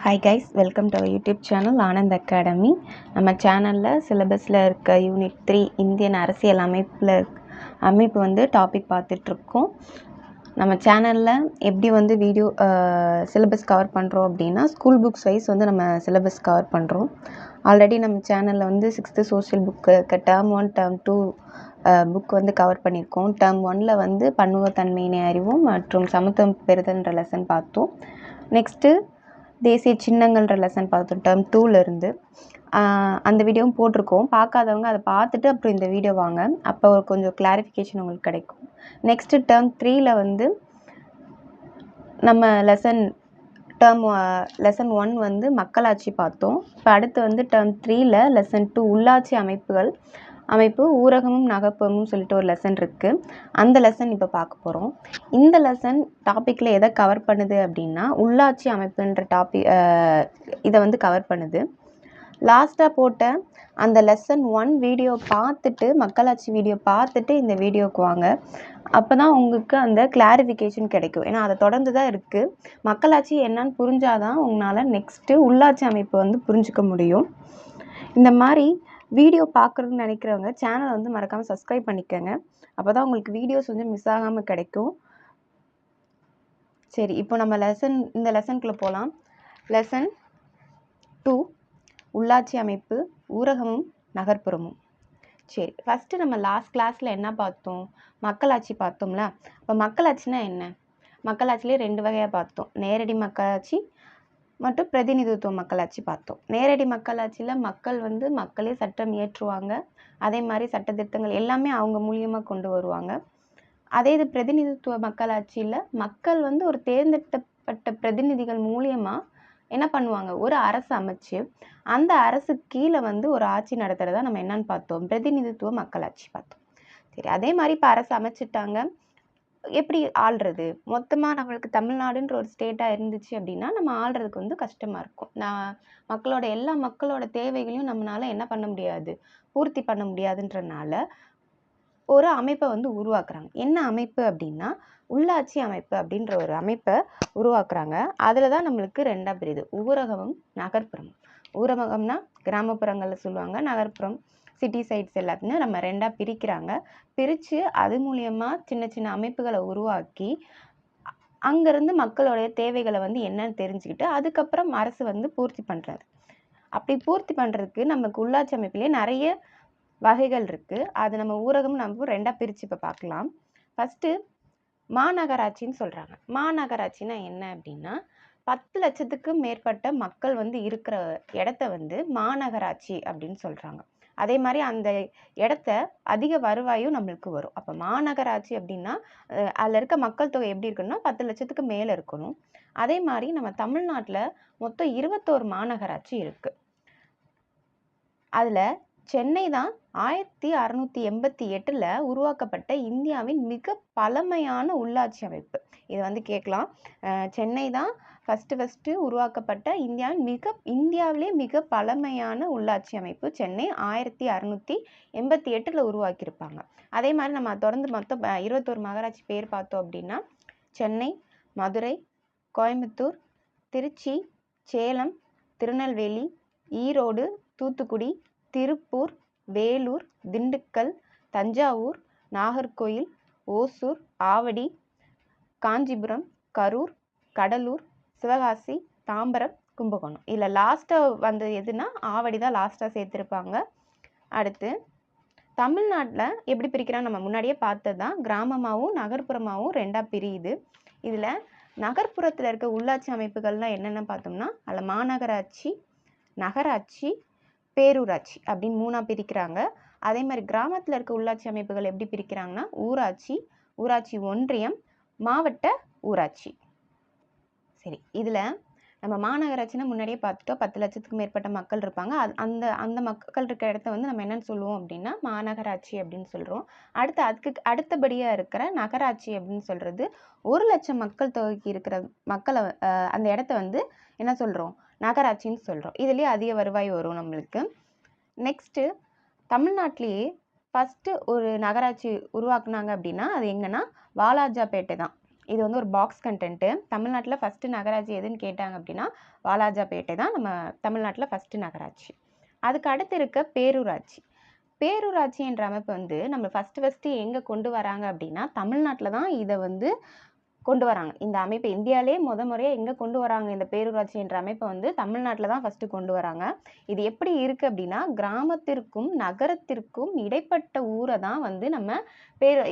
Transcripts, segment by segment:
Hi guys, welcome to our YouTube channel Anand Academy. நம்ம சேனலில் சிலபஸில் இருக்க யூனிட் 3 இந்தியன் அரசியல் அமைப்பு வந்து டாபிக் பார்த்துட்ருக்கோம். நம்ம சேனலில் எப்படி வந்து வீடியோ சிலபஸ் கவர் பண்ணுறோம் அப்படின்னா ஸ்கூல் புக்ஸ் வைஸ் வந்து நம்ம சிலபஸ் கவர் பண்ணுறோம். ஆல்ரெடி நம்ம சேனலில் வந்து 6th social book term 1 term 2 book வந்து கவர் பண்ணியிருக்கோம். டேர்ம் 1ல் வந்து பன்முகத்தன்மையினை அறிவும் மற்றும் சமத்துவம் பெறுதல்ன்ற லெசன் பார்த்தோம். நெக்ஸ்ட்டு தேசிய சின்னங்கள்ன்ற லெசன் பார்த்தோம் டேர்ம் 2லேருந்து. அந்த வீடியோவும் போட்டிருக்கோம். பார்க்காதவங்க அதை பார்த்துட்டு அப்புறம் இந்த வீடியோ வாங்க, அப்போ கொஞ்சம் கிளாரிஃபிகேஷன் உங்களுக்கு கிடைக்கும். நெக்ஸ்ட்டு டேர்ம் 3ல் வந்து நம்ம லெசன் 1 வந்து மக்களாட்சி பார்த்தோம். இப்போ அடுத்து வந்து டேர்ம் 3ல் லெசன் 2 உள்ளாட்சி அமைப்பு ஊரகமும் நகர்ப்புறமும் சொல்லிட்டு ஒரு லெசன் இருக்குது. அந்த லெசன் இப்போ பார்க்க போகிறோம். இந்த லெசன் டாப்பிக்கில் எதை கவர் பண்ணுது அப்படின்னா உள்ளாட்சி அமைப்புன்ற இதை வந்து கவர் பண்ணுது. லாஸ்ட்டாக போட்ட அந்த லெசன் 1 வீடியோ பார்த்துட்டு மக்களாட்சி வீடியோ பார்த்துட்டு இந்த வீடியோவுக்கு வாங்க, அப்போ தான் உங்களுக்கு அந்த கிளாரிஃபிகேஷன் கிடைக்கும். ஏன்னா அதை தொடர்ந்து தான் இருக்குது. மக்களாட்சி என்னன்னு புரிஞ்சாதான் உங்களால் நெக்ஸ்ட்டு உள்ளாட்சி அமைப்பு வந்து புரிஞ்சிக்க முடியும். இந்த மாதிரி வீடியோ பார்க்குறதுன்னு நினைக்கிறவங்க சேனலை வந்து மறக்காமல் சப்ஸ்கிரைப் பண்ணிக்கோங்க. அப்போ தான் உங்களுக்கு வீடியோஸ் வந்து மிஸ் ஆகாமல் கிடைக்கும். சரி, இப்போ நம்ம இந்த லெசனுக்குள்ளே போகலாம். லெசன் 2 உள்ளாட்சி அமைப்பு ஊரகமும் நகர்ப்புறமும். சரி, ஃபஸ்ட்டு நம்ம லாஸ்ட் கிளாஸில் என்ன பார்த்தோம்? மக்களாட்சி பார்த்தோம்ல. இப்போ மக்களாட்சினா என்ன? மக்களாட்சியிலே 2 வகையாக பார்த்தோம். நேரடி மக்களாட்சி மற்றும் பிரதிநிதித்துவ மக்களாட்சி பார்த்தோம். நேரடி மக்களாட்சியில் மக்கள் வந்து மக்களே சட்டம் இயற்றுவாங்க. அதே மாதிரி சட்டத்திட்டங்கள் எல்லாமே அவங்க மூலியமாக கொண்டு வருவாங்க. அதே இது பிரதிநிதித்துவ மக்களாட்சியில் மக்கள் வந்து ஒரு தேர்ந்தெடுக்கப்பட்ட பிரதிநிதிகள் மூலியமாக என்ன பண்ணுவாங்க, ஒரு அரசு அமைச்சு அந்த அரசு கீழே வந்து ஒரு ஆட்சி நடத்துகிறதா நம்ம என்னன்னு பார்த்தோம், பிரதிநிதித்துவ மக்களாட்சி பார்த்தோம். சரி, அதே மாதிரி இப்போ அரசு அமைச்சிட்டாங்க, எப்படி ஆள்றது? மொத்தமாக நம்மளுக்கு தமிழ்நாடுன்ற ஒரு ஸ்டேட்டாக இருந்துச்சு அப்படின்னா நம்ம ஆள்றதுக்கு வந்து கஷ்டமாக இருக்கும். எல்லா மக்களோட தேவைகளையும் நம்மளால் என்ன பண்ண முடியாது, பூர்த்தி பண்ண முடியாதுன்றனால ஒரு அமைப்பை வந்து உருவாக்குறாங்க. என்ன அமைப்பு அப்படின்னா உள்ளாட்சி அமைப்பு அப்படின்ற ஒரு அமைப்பை உருவாக்குறாங்க. அதில் தான் நம்மளுக்கு 2ஆக பிரியுது, ஊரகமும் நகர்ப்புறமும். ஊரகம்னா கிராமப்புறங்களில் சொல்லுவாங்க, நகர்ப்புறம் சிட்டி சைட்ஸ் எல்லாத்தையுமே நம்ம 2ஆக பிரிக்கிறாங்க. பிரித்து அது மூலியமாக சின்ன சின்ன அமைப்புகளை உருவாக்கி அங்கேருந்து மக்களுடைய தேவைகளை வந்து என்னன்னு தெரிஞ்சுக்கிட்டு அதுக்கப்புறம் அரசு வந்து பூர்த்தி பண்ணுறது. அப்படி பூர்த்தி பண்ணுறதுக்கு நமக்கு உள்ளாட்சி அமைப்பிலே நிறைய வகைகள் இருக்குது. அது நம்ம ஊரகம் நம்ம 2ஆக பிரித்து இப்போ பார்க்கலாம். ஃபஸ்ட்டு மாநகராட்சின்னு சொல்கிறாங்க. மாநகராட்சினா என்ன அப்படின்னா 10 லட்சத்துக்கும் மேற்பட்ட மக்கள் வந்து இருக்கிற இடத்த வந்து மாநகராட்சி அப்படின்னு சொல்கிறாங்க. அதே மாதிரி அந்த இடத்த அதிக வருவாயும் நம்மளுக்கு வரும். அப்போ மாநகராட்சி அப்படின்னா அதில் இருக்க மக்கள் தொகை எப்படி இருக்குன்னா 10 லட்சத்துக்கு மேலே இருக்கணும். அதே மாதிரி நம்ம தமிழ்நாட்டில் மொத்தம் 21 மாநகராட்சி இருக்குது. அதில் சென்னை தான் 1688 உருவாக்கப்பட்ட இந்தியாவின் மிக பழமையான உள்ளாட்சி அமைப்பு. இதை வந்து கேட்கலாம். சென்னை தான் ஃபஸ்ட்டு உருவாக்கப்பட்ட இந்தியாவிலே மிக பழமையான உள்ளாட்சி அமைப்பு சென்னை 1688 உருவாக்கியிருப்பாங்க. அதே மாதிரி நம்ம தொடர்ந்து மொத்தம் 21 மாநகராட்சி பேர் பார்த்தோம் அப்படின்னா சென்னை, மதுரை, கோயம்புத்தூர், திருச்சி, சேலம், திருநெல்வேலி, ஈரோடு, தூத்துக்குடி, திருப்பூர், வேலூர், திண்டுக்கல், தஞ்சாவூர், நாகர்கோயில், ஓசூர், ஆவடி, காஞ்சிபுரம், கரூர், கடலூர், சிவகாசி, தாம்பரம், கும்பகோணம். இதில் லாஸ்ட்டாக வந்தது எதுனா ஆவடி தான் லாஸ்ட்டாக சேர்த்துருப்பாங்க. அடுத்து தமிழ்நாட்டில் எப்படி பிரிக்கிறாங்க நம்ம முன்னாடியே பார்த்தது தான். கிராமமாகவும் நகர்ப்புறமாகவும் 2ஆக பிரியுது. இதில் நகர்ப்புறத்தில் இருக்க உள்ளாட்சி அமைப்புகள்லாம் என்னென்ன பார்த்தோம்னா அதில் மாநகராட்சி, நகராட்சி, பேரூராட்சி அப்படின்னு 3ஆக பிரிக்கிறாங்க. அதே மாதிரி கிராமத்தில் இருக்க உள்ளாட்சி அமைப்புகள் எப்படி பிரிக்கிறாங்கன்னா ஊராட்சி, ஊராட்சி ஒன்றியம், மாவட்ட ஊராட்சி. சரி, இதில் நம்ம மாநகராட்சினா முன்னாடியே பார்த்துட்டோம், 10 லட்சத்துக்கு மேற்பட்ட மக்கள் இருப்பாங்க. அந்த மக்கள் இருக்க இடத்த வந்து நம்ம என்னன்னு சொல்லுவோம் அப்படின்னா மாநகராட்சி அப்படின்னு சொல்கிறோம். அதுக்கு அடுத்தபடியாக இருக்கிற நகராட்சி அப்படின்னு சொல்கிறது 1 லட்சம் மக்கள் தொகைக்கு இருக்கிற மக்களை அந்த இடத்த வந்து என்ன சொல்கிறோம், நகராட்சின்னு சொல்கிறோம். இதுலேயே அதிக வருவாய் வரும் நம்மளுக்கு. நெக்ஸ்ட்டு தமிழ்நாட்டிலேயே ஃபஸ்ட்டு ஒரு நகராட்சி உருவாக்குனாங்க அப்படின்னா அது எங்கன்னா வாலாஜாபேட்டை தான். இது வந்து ஒரு பாக்ஸ் கண்டென்ட்டு. தமிழ்நாட்டில் ஃபஸ்ட்டு நகராட்சி எதுன்னு கேட்டாங்க அப்படின்னா வாலாஜாபேட்டை தான் நம்ம தமிழ்நாட்டில் ஃபஸ்ட்டு நகராட்சி. அதுக்கு அடுத்து இருக்க பேரூராட்சி. பேரூராட்சி என்ற அமைப்பு வந்து நம்ம ஃபஸ்ட்டு எங்கே கொண்டு வராங்க அப்படின்னா தமிழ்நாட்டில் தான் இதை வந்து கொண்டு வராங்க. இந்த அமைப்பு இந்தியாவிலே முறையாக எங்கே கொண்டு வராங்க இந்த பேரூராட்சி என்ற அமைப்பை வந்து தமிழ்நாட்டில் தான் ஃபஸ்ட்டு கொண்டு வராங்க. இது எப்படி இருக்குது அப்படின்னா கிராமத்திற்கும் நகரத்திற்கும் இடைப்பட்ட ஊரை தான் வந்து நம்ம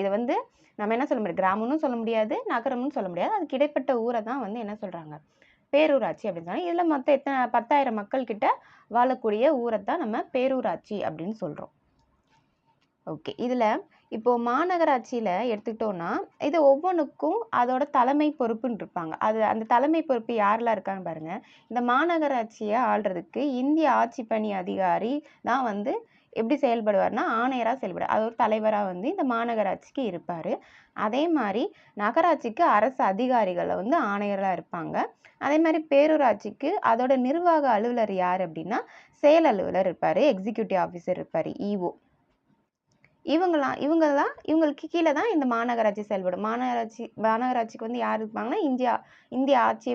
இதை வந்து நம்ம என்ன சொல்ல முடியாது, கிராமம்னு சொல்ல முடியாது, நகரம்னு சொல்ல முடியாது, அதுக்கு இடைப்பட்ட ஊரை தான் வந்து என்ன சொல்கிறாங்க பேரூராட்சி அப்படின்னு சொன்னால். இதில் மொத்தம் எத்தனை 10,000 மக்கள் கிட்ட வாழக்கூடிய ஊரை தான் நம்ம பேரூராட்சி அப்படின்னு சொல்கிறோம். ஓகே, இதில் இப்போது மாநகராட்சியில் எடுத்துக்கிட்டோன்னா இது ஒவ்வொன்றுக்கும் அதோட தலைமை பொறுப்புன்னு இருப்பாங்க. அந்த தலைமை பொறுப்பு யாரெல்லாம் இருக்காங்க பாருங்கள். இந்த மாநகராட்சியை ஆள்றதுக்கு இந்திய ஆட்சி பணி அதிகாரி தான் வந்து எப்படி செயல்படுவார்னா ஆணையராக செயல்படுவார். அது ஒரு தலைவராக வந்து இந்த மாநகராட்சிக்கு இருப்பார். அதே மாதிரி நகராட்சிக்கு அரசு அதிகாரிகளை வந்து ஆணையராக இருப்பாங்க. அதே மாதிரி பேரூராட்சிக்கு அதோட நிர்வாக அலுவலர் யார் அப்படின்னா செயல் அலுவலர் இருப்பார், எக்ஸிக்யூட்டிவ் ஆஃபீஸர் இருப்பார், இஓ. இவங்களுக்கு கீழே தான் இந்த மாநகராட்சி செயல்படும். மாநகராட்சிக்கு வந்து யார் இருப்பாங்கன்னா இந்திய ஆட்சி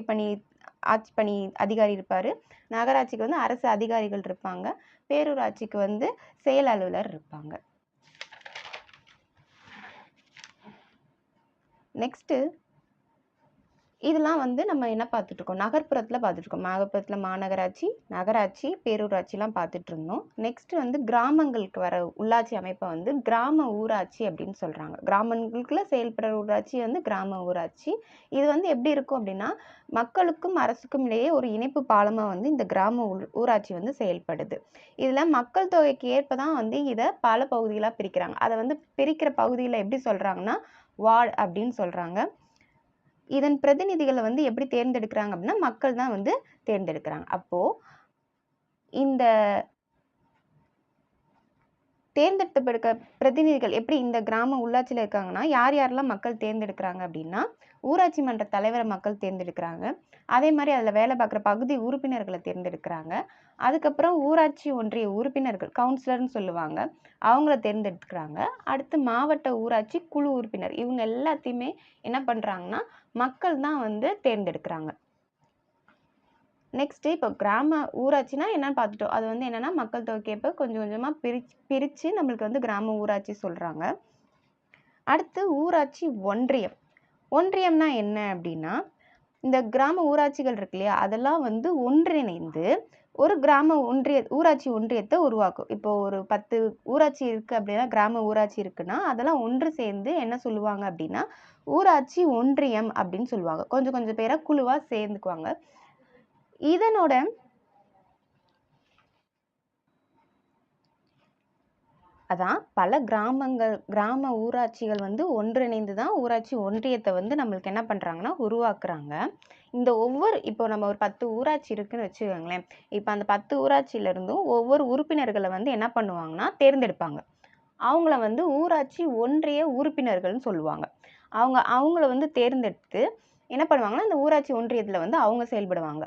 பணி அதிகாரி இருப்பார். நகராட்சிக்கு வந்து அரசு அதிகாரிகள் இருப்பாங்க. பேரூராட்சிக்கு வந்து செயல் அலுவலர் இருப்பாங்க. நெக்ஸ்ட்டு இதெல்லாம் வந்து நம்ம என்ன பார்த்துட்ருக்கோம், நகர்ப்புறத்தில் பார்த்துட்ருக்கோம். நகர்ப்புறத்தில் மாநகராட்சி, நகராட்சி, பேரூராட்சிலாம் பார்த்துட்டு இருந்தோம். நெக்ஸ்ட்டு வந்து கிராமங்களுக்கு வர உள்ளாட்சி அமைப்பை வந்து கிராம ஊராட்சி அப்படின்னு சொல்கிறாங்க. கிராமங்களுக்குள்ள செயல்படுற ஊராட்சி வந்து கிராம ஊராட்சி. இது வந்து எப்படி இருக்கும் அப்படின்னா மக்களுக்கும் அரசுக்கும் இடையே ஒரு இணைப்பு பாலமாக வந்து இந்த கிராம ஊராட்சி வந்து செயல்படுது. இதில் மக்கள் தொகைக்கு ஏற்ப தான் வந்து இதை பல பகுதிகளாக பிரிக்கிறாங்க. அதை வந்து பிரிக்கிற பகுதியில் எப்படி சொல்கிறாங்கன்னா வார்டு அப்படின்னு சொல்கிறாங்க. இதன் பிரதிநிதிகளை வந்து எப்படி தேர்ந்தெடுக்கிறாங்க அப்படின்னா மக்கள் தான் வந்து தேர்ந்தெடுக்கிறாங்க. அப்போது இந்த தேர்ந்தெடுக்கப்படுற பிரதிநிதிகள் எப்படி இந்த கிராம உள்ளாட்சியில் இருக்காங்கன்னா யாரெல்லாம் மக்கள் தேர்ந்தெடுக்கிறாங்க அப்படின்னா ஊராட்சி மன்ற தலைவரை மக்கள் தேர்ந்தெடுக்கிறாங்க. அதே மாதிரி அதில் வேலை பார்க்குற பகுதி உறுப்பினர்களை தேர்ந்தெடுக்கிறாங்க. அதுக்கப்புறம் ஊராட்சி ஒன்றிய உறுப்பினர்கள் கவுன்சிலர்னு சொல்லுவாங்க, அவங்கள தேர்ந்தெடுக்கிறாங்க. அடுத்து மாவட்ட ஊராட்சி குழு உறுப்பினர், இவங்க எல்லாத்தையுமே என்ன பண்ணுறாங்கன்னா மக்கள் தான் வந்து தேர்ந்தெடுக்கிறாங்க. நெக்ஸ்ட்டு இப்போ கிராம ஊராட்சினா என்னன்னு பார்த்துட்டோம். அது வந்து என்னென்னா மக்கள் தொகைக்கேற்ப கொஞ்சம் கொஞ்சமாக பிரித்து நம்மளுக்கு வந்து கிராம ஊராட்சி சொல்கிறாங்க. அடுத்து ஊராட்சி ஒன்றியம். ஒன்றியம்னா என்ன அப்படின்னா இந்த கிராம ஊராட்சிகள் இருக்கு இல்லையா, அதெல்லாம் வந்து ஒன்றிணைந்து ஒரு கிராம ஊராட்சி ஒன்றியத்தை உருவாக்கும். இப்போ ஒரு 10 ஊராட்சி இருக்குது அப்படின்னா கிராம ஊராட்சி இருக்குன்னா அதெல்லாம் ஒன்று சேர்ந்து என்ன சொல்லுவாங்க அப்படின்னா ஊராட்சி ஒன்றியம் அப்படின்னு சொல்லுவாங்க. கொஞ்சம் கொஞ்சம் பேரை குழுவாக சேர்ந்துக்குவாங்க. இதனோட அதான் பல கிராம ஊராட்சிகள் வந்து ஒன்றிணைந்து தான் ஊராட்சி ஒன்றியத்தை வந்து நம்மளுக்கு என்ன பண்ணுறாங்கன்னா உருவாக்குறாங்க. இந்த இப்போ நம்ம ஒரு 10 ஊராட்சி இருக்குன்னு வச்சுக்கோங்களேன். இப்போ அந்த 10 ஊராட்சியிலேருந்தும் ஒவ்வொரு உறுப்பினர்களை வந்து என்ன பண்ணுவாங்கன்னா தேர்ந்தெடுப்பாங்க. அவங்கள வந்து ஊராட்சி ஒன்றிய உறுப்பினர்கள்னு சொல்லுவாங்க. அவங்கள வந்து தேர்ந்தெடுத்து என்ன பண்ணுவாங்கன்னா இந்த ஊராட்சி ஒன்றியத்தில் வந்து அவங்க செயல்படுவாங்க.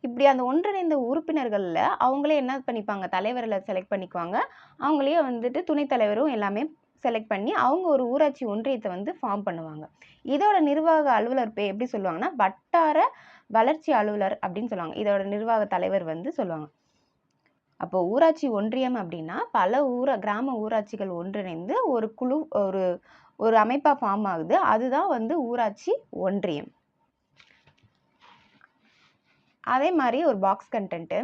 இப்படி அந்த ஒன்றிணைந்த உறுப்பினர்களில் அவங்களே என்ன பண்ணிப்பாங்க, தலைவர்களை செலக்ட் பண்ணிக்குவாங்க. அவங்களே வந்துட்டு துணைத் தலைவரும் எல்லாமே செலக்ட் பண்ணி அவங்க ஒரு ஊராட்சி ஒன்றியத்தை வந்து ஃபார்ம் பண்ணுவாங்க. இதோட நிர்வாக அலுவலர் எப்படி சொல்லுவாங்கன்னா வட்டார வளர்ச்சி அலுவலர் அப்படின்னு சொல்லுவாங்க. இதோட நிர்வாக தலைவர் வந்து சொல்லுவாங்க. அப்போ ஊராட்சி ஒன்றியம் அப்படின்னா பல கிராம ஊராட்சிகள் ஒன்றிணைந்து ஒரு குழு ஒரு அமைப்பாக ஃபார்ம் ஆகுது. அதுதான் வந்து ஊராட்சி ஒன்றியம். அதே மாதிரி ஒரு பாக்ஸ் கண்டென்ட்டு,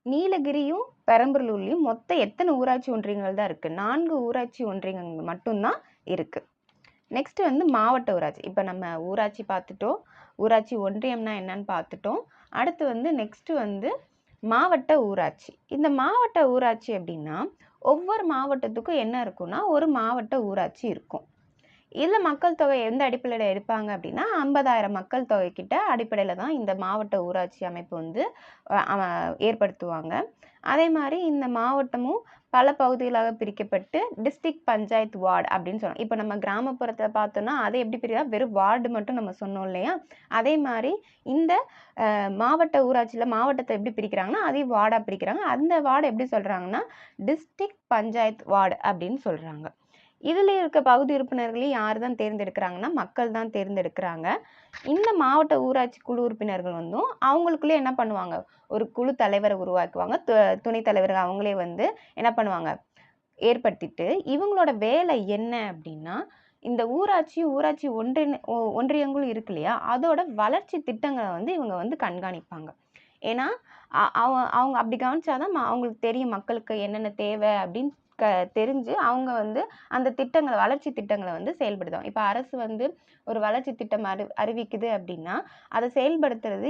நீலகிரியும் பெரம்பலூர்லையும் மொத்தம் எத்தனை ஊராட்சி ஒன்றியங்கள் தான் இருக்குது? 4 ஊராட்சி ஒன்றியங்கள் மட்டும்தான் இருக்குது. நெக்ஸ்ட்டு வந்து மாவட்ட ஊராட்சி. இப்போ நம்ம ஊராட்சி பார்த்துட்டோம், ஊராட்சி ஒன்றியம்னா என்னன்னு பார்த்துட்டோம். அடுத்து வந்து நெக்ஸ்ட்டு வந்து மாவட்ட ஊராட்சி. இந்த மாவட்ட ஊராட்சி அப்படின்னா ஒவ்வொரு மாவட்டத்துக்கும் என்ன இருக்குன்னா ஒரு மாவட்ட ஊராட்சி இருக்கும். இதில் மக்கள் தொகை எந்த அடிப்படையில் எடுப்பாங்க அப்படின்னா 50,000 மக்கள் தொகை கிட்ட அடிப்படையில் தான் இந்த மாவட்ட ஊராட்சி அமைப்பு வந்து ஏற்படுத்துவாங்க. அதே மாதிரி இந்த மாவட்டமும் பல பகுதிகளாக பிரிக்கப்பட்டு டிஸ்ட்ரிக்ட் பஞ்சாயத்து வார்டு அப்படின்னு சொல்லுவோம். இப்போ நம்ம கிராமப்புறத்தை பார்த்தோன்னா அதை எப்படி பிரிக்கிறா, வெறும் வார்டு மட்டும் நம்ம சொன்னோம் இல்லையா, அதே மாதிரி இந்த மாவட்ட ஊராட்சியில் மாவட்டத்தை எப்படி பிரிக்கிறாங்கன்னா அதையும் வார்டாக பிரிக்கிறாங்க. அந்த வார்டு எப்படி சொல்கிறாங்கன்னா டிஸ்ட்ரிக்ட் பஞ்சாயத்து வார்டு அப்படின்னு சொல்கிறாங்க. இதில் இருக்க பகுதி உறுப்பினர்களையும் யார் தான் தேர்ந்தெடுக்கிறாங்கன்னா மக்கள் தான் தேர்ந்தெடுக்கிறாங்க. இந்த மாவட்ட ஊராட்சி குழு உறுப்பினர்கள் வந்தும் அவங்களுக்குள்ளே என்ன பண்ணுவாங்க, ஒரு குழு தலைவரை உருவாக்குவாங்க. துணைத் தலைவர்கள் அவங்களே வந்து என்ன பண்ணுவாங்க, ஏற்படுத்திட்டு இவங்களோட வேலை என்ன அப்படின்னா, இந்த ஊராட்சி ஒன்றியங்களும் இருக்கு இல்லையா, அதோட வளர்ச்சி திட்டங்களை வந்து இவங்க வந்து கண்காணிப்பாங்க. ஏன்னா அவங்க அப்படி கவனிச்சாதான் அவங்களுக்கு தெரியும் மக்களுக்கு என்னென்ன தேவை அப்படின்னு தெரிஞ்சு அவங்க வந்து அந்த திட்டங்களை, வளர்ச்சி திட்டங்களை வந்து செயல்படுத்துவாங்க. இப்போ அரசு வந்து ஒரு வளர்ச்சி திட்டம் அறிவிக்குது அப்படின்னா அதை செயல்படுத்துறது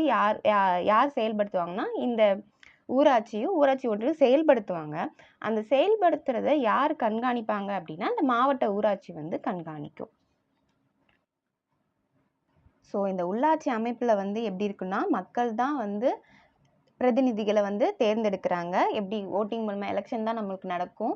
யார் செயல்படுத்துவாங்கன்னா, இந்த ஊராட்சி ஒன்றியம் செயல்படுத்துவாங்க. அந்த செயல்படுத்துறத யார் கண்காணிப்பாங்க அப்படின்னா, அந்த மாவட்ட ஊராட்சி வந்து கண்காணிக்கும். ஸோ இந்த உள்ளாட்சி அமைப்புல வந்து எப்படி இருக்குன்னா, மக்கள் தான் வந்து பிரதிநிதிகளை வந்து தேர்ந்தெடுக்கிறாங்க. எப்படி ஓட்டிங் மூலமா எலெக்ஷன் தான் நம்மளுக்கு நடக்கும்.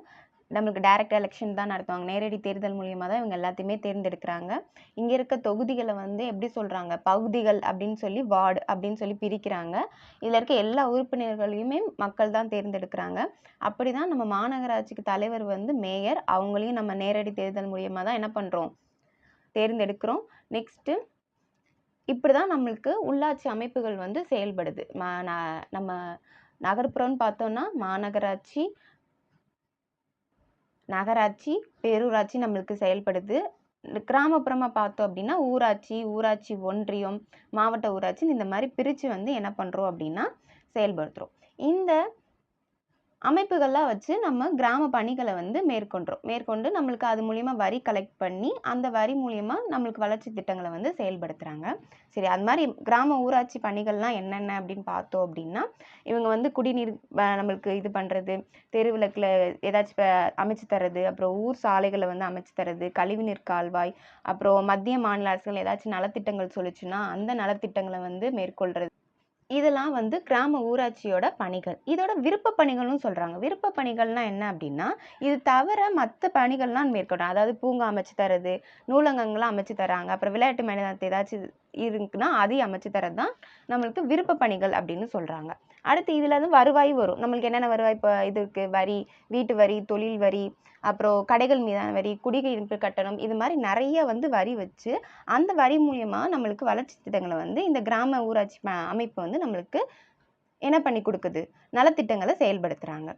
நம்மளுக்கு டைரக்ட் எலெக்ஷன் தான் நடத்துவாங்க. நேரடி தேர்தல் மூலியமா தான் இவங்க எல்லாத்தையுமே தேர்ந்தெடுக்கிறாங்க. இங்க இருக்க தொகுதிகளை வந்து எப்படி சொல்றாங்க, பகுதிகள் அப்படின்னு சொல்லி, வார்டு அப்படின்னு சொல்லி பிரிக்கிறாங்க. இதுல இருக்க எல்லா உறுப்பினர்களையுமே மக்கள் தான் தேர்ந்தெடுக்கிறாங்க. அப்படிதான் நம்ம மாநகராட்சிக்கு தலைவர் வந்து மேயர், அவங்களையும் நம்ம நேரடி தேர்தல் மூலியமா தான் என்ன பண்றோம், தேர்ந்தெடுக்கிறோம். நெக்ஸ்ட் இப்படிதான் நம்மளுக்கு உள்ளாட்சி அமைப்புகள் வந்து செயல்படுது. நம்ம நகர்ப்புறம்னு பார்த்தோம்னா மாநகராட்சி, நகராட்சி, பேரூராட்சி நம்மளுக்கு செயல்படுது. கிராமப்புறமா பார்த்தோம் அப்படின்னா ஊராட்சி ஒன்றியம், மாவட்ட ஊராட்சி இந்த மாதிரி பிரித்து வந்து என்ன பண்ணுறோம் அப்படின்னா செயல்படுத்துகிறோம். இந்த அமைப்புகள்லாம் வச்சு நம்ம கிராம பணிகளை வந்து மேற்கொண்டு நம்மளுக்கு அது மூலியமா வரி கலெக்ட் பண்ணி அந்த வரி மூலியமா நம்மளுக்கு வளர்ச்சி திட்டங்களை வந்து செயல்படுத்துறாங்க. சரி, அது மாதிரி கிராம ஊராட்சி பணிகள்லாம் என்னென்ன அப்படின்னு பார்த்தோம் அப்படின்னா, இவங்க வந்து குடிநீர் நம்மளுக்கு இது பண்றது, தெருவிளக்குல ஏதாச்சும் அமைச்சு தர்றது, அப்புறம் ஊர் சாலைகளை வந்து அமைச்சு தர்றது, கழிவுநீர் கால்வாய், அப்புறம் மத்திய மாநில அரசுகள் ஏதாச்சும் நலத்திட்டங்கள் சொல்லிச்சுன்னா அந்த நலத்திட்டங்களை வந்து மேற்கொள்றது, இதெல்லாம் வந்து கிராம ஊராட்சியோட பணிகள். இதோட விருப்ப பணிகள்னு சொல்றாங்க. விருப்ப பணிகள்னா என்ன அப்படின்னா, இது தவிர மற்ற பணிகள்லாம் மேற்கொள்றாங்க. அதாவது பூங்கா அமைச்சு தர்றது, நூலகங்கள்லாம் அமைச்சு தராங்க, அப்புறம் விளையாட்டு மைதானத்தை ஏதாச்சும் இருக்குன்னா அதையும் அமைச்சு தரது தான் நம்மளுக்கு விருப்ப பணிகள் அப்படின்னு சொல்றாங்க. அடுத்து இதுல இருந்து வருவாய் வரும். நம்மளுக்கு என்னென்ன வருவாய், இப்போ இது இருக்கு, வரி, வீட்டு வரி, தொழில் வரி, அப்புறம் கடைகள் மீதான வரி, குடியிருப்பு கட்டணம், இது மாதிரி நிறைய வந்து வரி வச்சு அந்த வரி மூலியமா நம்மளுக்கு வளர்ச்சி திட்டங்களை வந்து இந்த கிராம ஊராட்சி அமைப்பு வந்து நம்மளுக்கு என்ன பண்ணி கொடுக்குது, நலத்திட்டங்களை செயல்படுத்துறாங்க.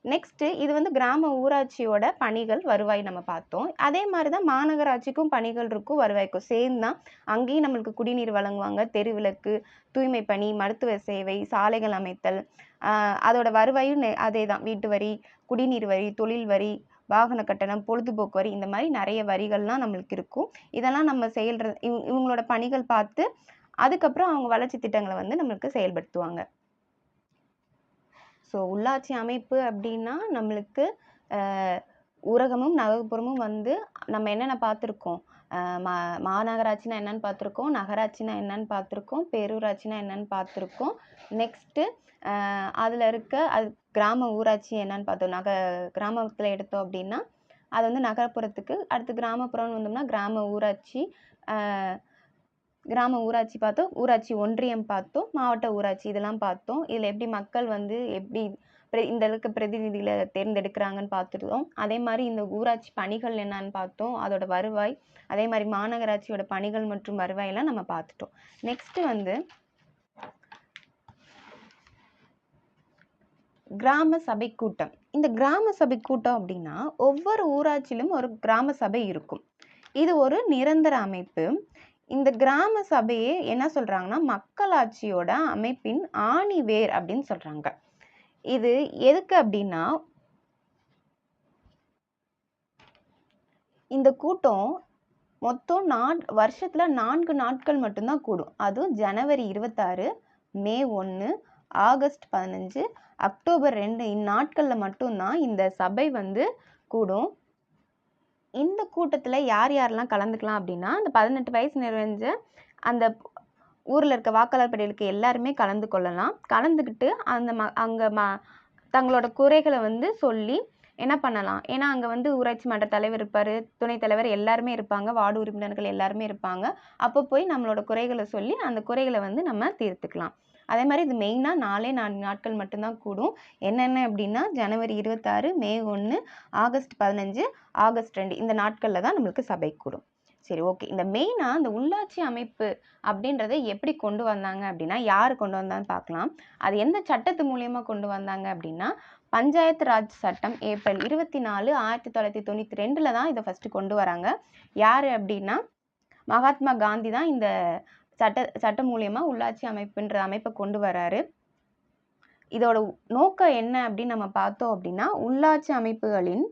நெக்ஸ்ட் இது வந்து கிராம ஊராட்சியோட பணிகள், வருவாய் நம்ம பார்த்தோம். அதே மாதிரி தான் மாநகராட்சிக்கும் பணிகள் இருக்கும், வருவாய்க்கும் சேர்ந்தான். அங்கேயும் நம்மளுக்கு குடிநீர் வழங்குவாங்க, தெருவிளக்கு, தூய்மை பணி, மருத்துவ சேவை, சாலைகள் அமைத்தல், அதோட வருவாயும் அதே தான். வீட்டு வரி, குடிநீர் வரி, தொழில் வரி, வாகன கட்டணம், பொழுதுபோக்கு வரி, இந்த மாதிரி நிறைய வரிகள்லாம் நம்மளுக்கு இருக்கும். இதெல்லாம் நம்ம இவங்களோட பணிகள் பார்த்து அதுக்கப்புறம் அவங்க வளர்ச்சி திட்டங்களை வந்து நம்மளுக்கு செயல்படுத்துவாங்க. ஸோ உள்ளாட்சி அமைப்பு அப்படின்னா நம்மளுக்கு ஊரகமும் நகர்ப்புறமும் வந்து நம்ம என்னென்ன பார்த்துருக்கோம், மாநகராட்சினா என்னன்னு பார்த்துருக்கோம், நகராட்சினா என்னன்னு பார்த்துருக்கோம், பேரூராட்சினா என்னன்னு பார்த்துருக்கோம். நெக்ஸ்ட்டு அதில் இருக்க கிராம ஊராட்சி என்னன்னு பார்த்தோம். கிராமத்தில் எடுத்தோம் அப்படின்னா அது வந்து நகர்ப்புறத்துக்கு, அடுத்து கிராமப்புறம்னு வந்தோம்னா கிராம ஊராட்சி பார்த்தோம், ஊராட்சி ஒன்றியம் பார்த்தோம், மாவட்ட ஊராட்சி இதெல்லாம் பார்த்தோம். இதில் எப்படி மக்கள் வந்து எப்படி இந்த அளவுக்கு பிரதிநிதிகளை தேர்ந்தெடுக்கிறாங்கன்னு பார்த்துருந்தோம். அதே மாதிரி இந்த ஊராட்சி பணிகள் என்னன்னு பார்த்தோம், அதோட வருவாய், அதே மாதிரி மாநகராட்சியோட பணிகள் மற்றும் வருவாயெல்லாம் நம்ம பார்த்துட்டோம். நெக்ஸ்ட் வந்து கிராம சபை கூட்டம். இந்த கிராம சபை கூட்டம் அப்படின்னா ஒவ்வொரு ஊராட்சியிலும் ஒரு கிராம சபை இருக்கும். இது ஒரு நிரந்தர அமைப்பு. இந்த கிராம சபையே என்ன சொல்றாங்கன்னா மக்களாட்சியோட அமைப்பின் ஆணிவேர் அப்படின்னு சொல்றாங்க. இது எதுக்கு அப்படின்னா, இந்த கூட்டம் மொத்தம் வருஷத்துல 4 நாட்கள் மட்டும்தான் கூடும். அதுவும் ஜனவரி 26, மே 1, ஆகஸ்ட் 15, அக்டோபர் 2 இந்நாட்கள்ல மட்டும்தான் இந்த சபை வந்து கூடும். இந்த கூட்டத்துல யார் யாரெல்லாம் கலந்துக்கலாம் அப்படின்னா, அந்த 18 வயசு நிறைஞ்ச அந்த ஊர்ல இருக்க வாக்காளர் பட்டியலுக்கு எல்லாருமே கலந்து கொள்ளலாம். கலந்துக்கிட்டு அங்க தங்களோட குறைகளை வந்து சொல்லி என்ன பண்ணலாம், ஏன்னா அங்க வந்து ஊராட்சி மன்ற தலைவர் இருப்பாரு, துணைத் தலைவர் எல்லாருமே இருப்பாங்க, வார்டு உறுப்பினர்கள் எல்லாருமே இருப்பாங்க. அப்போ போய் நம்மளோட குறைகளை சொல்லி அந்த குறைகளை வந்து நம்ம தீர்த்துக்கலாம். அதே மாதிரி இது மெயினாக 4 நாட்கள் மட்டும்தான் கூடும். என்னென்ன அப்படின்னா ஜனவரி 26, மே 1, ஆகஸ்ட் 15, ஆகஸ்ட் 2 இந்த நாட்களில் தான் நம்மளுக்கு சபை கூடும். சரி, ஓகே. இந்த மெயினாக இந்த உள்ளாட்சி அமைப்பு அப்படின்றத எப்படி கொண்டு வந்தாங்க அப்படின்னா, யார் கொண்டு வந்தான்னு பார்க்கலாம். அது எந்த சட்டத்து மூலியமாக கொண்டு வந்தாங்க அப்படின்னா, பஞ்சாயத்து ராஜ் சட்டம் ஏப்ரல் 24, 1992 தான் இதை ஃபஸ்ட்டு கொண்டு வராங்க. யார் அப்படின்னா மகாத்மா காந்தி தான் இந்த சட்டம் மூலியமாக உள்ளாட்சி அமைப்புன்ற அமைப்பை கொண்டு வராரு. இதோட நோக்கம் என்ன அப்படின்னு நம்ம பார்த்தோம் அப்படின்னா, உள்ளாட்சி அமைப்புகளின்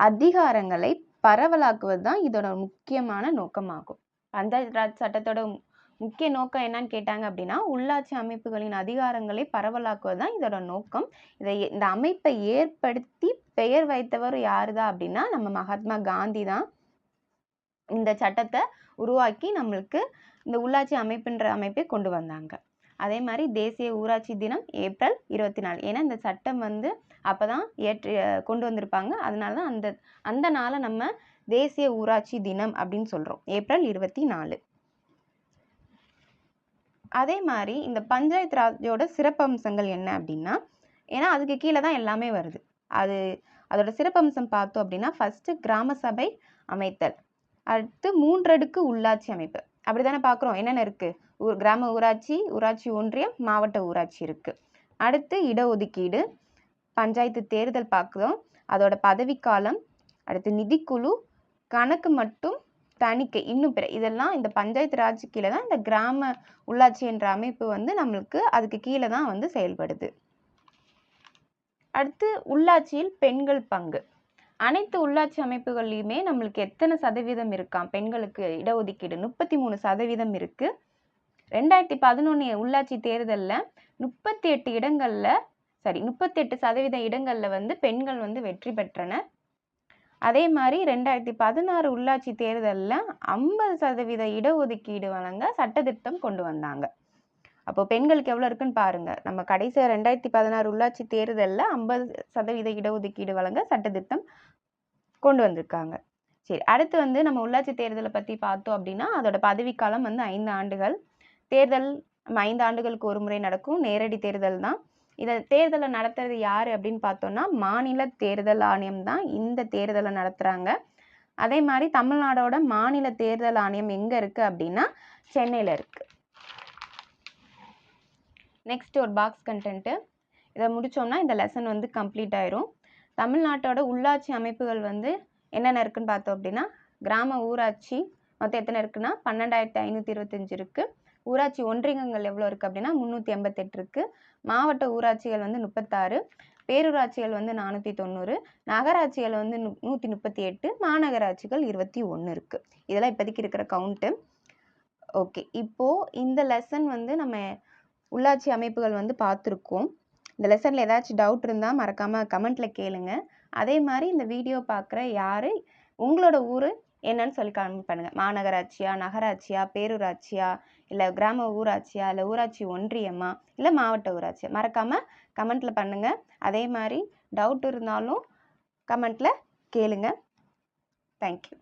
அதிகாரங்களை பரவலாக்குவது தான் இதோட முக்கியமான நோக்கமாகும். பஞ்சாயத்து ராஜ் சட்டத்தோட முக்கிய நோக்கம் என்னன்னு கேட்டாங்க அப்படின்னா, உள்ளாட்சி அமைப்புகளின் அதிகாரங்களை பரவலாக்குவது தான் இதோட நோக்கம். இந்த அமைப்பை ஏற்படுத்தி பெயர் வைத்தவர் யாருதான் அப்படின்னா நம்ம மகாத்மா காந்தி தான் இந்த சட்டத்தை உருவாக்கி நம்மளுக்கு இந்த உள்ளாட்சி அமைப்புன்ற அமைப்பை கொண்டு வந்தாங்க. அதே மாதிரி தேசிய ஊராட்சி தினம் ஏப்ரல் 24. ஏன்னா இந்த சட்டம் வந்து அப்போதான் கொண்டு வந்திருப்பாங்க. அதனால தான் அந்த நாளை நம்ம தேசிய ஊராட்சி தினம் அப்படின்னு சொல்கிறோம், ஏப்ரல் 24. அதே மாதிரி இந்த பஞ்சாயத்து ராஜோட சிறப்பம்சங்கள் என்ன அப்படின்னா, ஏன்னா அதுக்கு கீழே தான் எல்லாமே வருது. அதோட சிறப்பம்சம் பார்த்தோம் அப்படின்னா, ஃபஸ்ட்டு கிராம சபை அமைத்தல், அடுத்து 3 அடுக்கு உள்ளாட்சி அமைப்பு. அப்படி தானே பார்க்குறோம். என்னென்ன இருக்குது? கிராம ஊராட்சி, ஊராட்சி ஒன்றியம், மாவட்ட ஊராட்சி இருக்குது. அடுத்து இடஒதுக்கீடு, பஞ்சாயத்து தேர்தல் பார்க்குறோம், அதோட பதவிக்காலம், அடுத்து நிதிக்குழு, கணக்கு மட்டும் தணிக்கை, இன்னும் பிற இதெல்லாம் இந்த பஞ்சாயத்து ராஜ் கீழே தான் இந்த கிராம உள்ளாட்சி என்ற அமைப்பு வந்து நம்மளுக்கு அதுக்கு கீழே தான் வந்து செயல்படுது. அடுத்து உள்ளாட்சியில் பெண்கள் பங்கு. அனைத்து உள்ளாட்சி அமைப்புகள்லையுமே நம்மளுக்கு எத்தனை சதவீதம் இருக்காம் பெண்களுக்கு இடஒதுக்கீடு? 33% இருக்கு. 2011 உள்ளாட்சி தேர்தலில் 38% இடங்களில் வந்து பெண்கள் வந்து வெற்றி பெற்றனர். அதே மாதிரி 2016 உள்ளாட்சி தேர்தலில் 50% இடஒதுக்கீடு வழங்க சட்டத்திட்டம் கொண்டு வந்தாங்க. அப்போ பெண்களுக்கு எவ்வளோ இருக்குன்னு பாருங்க. நம்ம கடைசியாக 2016 உள்ளாட்சி தேர்தலில் 50% இடஒதுக்கீடு வழங்க சட்டத்திட்டம் கொண்டு வந்திருக்காங்க. சரி, அடுத்து வந்து நம்ம உள்ளாட்சி தேர்தலை பற்றி பார்த்தோம் அப்படின்னா, அதோட பதவிக்காலம் வந்து 5 ஆண்டுகள். தேர்தல் 5 ஆண்டுகளுக்கு ஒரு முறை நடக்கும், நேரடி தேர்தல் தான். இதை தேர்தலை நடத்துறது யார் அப்படின்னு பார்த்தோம்னா, மாநில தேர்தல் ஆணையம் தான் இந்த தேர்தலை நடத்துகிறாங்க. அதே மாதிரி தமிழ்நாடோட மாநில தேர்தல் ஆணையம் எங்கே இருக்குது அப்படின்னா சென்னையில் இருக்குது. நெக்ஸ்ட் ஒரு பாக்ஸ் கண்டென்ட்டு. இதை முடித்தோம்னா இந்த லெசன் வந்து கம்ப்ளீட் ஆயிரும். தமிழ்நாட்டோட உள்ளாட்சி அமைப்புகள் வந்து என்னென்ன இருக்குன்னு பார்த்தோம் அப்படின்னா, கிராம ஊராட்சி மொத்தம் எத்தனை இருக்குன்னா 12,525 இருக்குது. ஊராட்சி ஒன்றியங்கள் எவ்வளோ இருக்குது அப்படின்னா 388 இருக்குது. மாவட்ட ஊராட்சிகள் வந்து 36, பேரூராட்சிகள் வந்து 490, நகராட்சிகள் வந்து 138, மாநகராட்சிகள் 21 இருக்குது. இதெல்லாம் இப்போதைக்கு இருக்கிற கவுண்ட்டு. ஓகே, இப்போது இந்த லெசன் வந்து நம்ம உள்ளாட்சி அமைப்புகள் வந்து பார்த்துருக்கோம். இந்த லெசனில் ஏதாச்சும் டவுட் இருந்தால் மறக்காமல் கமெண்ட்டில் கேளுங்க. அதே மாதிரி இந்த வீடியோ பார்க்குற யார் உங்களோட ஊர் என்னன்னு சொல்லி கமெண்ட் பண்ணுங்கள். மாநகராட்சியா, நகராட்சியா, பேரூராட்சியா, இல்லை கிராம ஊராட்சியா, இல்லை ஊராட்சி ஒன்றியமா, இல்லை மாவட்ட ஊராட்சியா, மறக்காமல் கமெண்ட்டில் பண்ணுங்கள். அதே மாதிரி டவுட் இருந்தாலும் கமெண்ட்டில் கேளுங்க. தேங்க்யூ.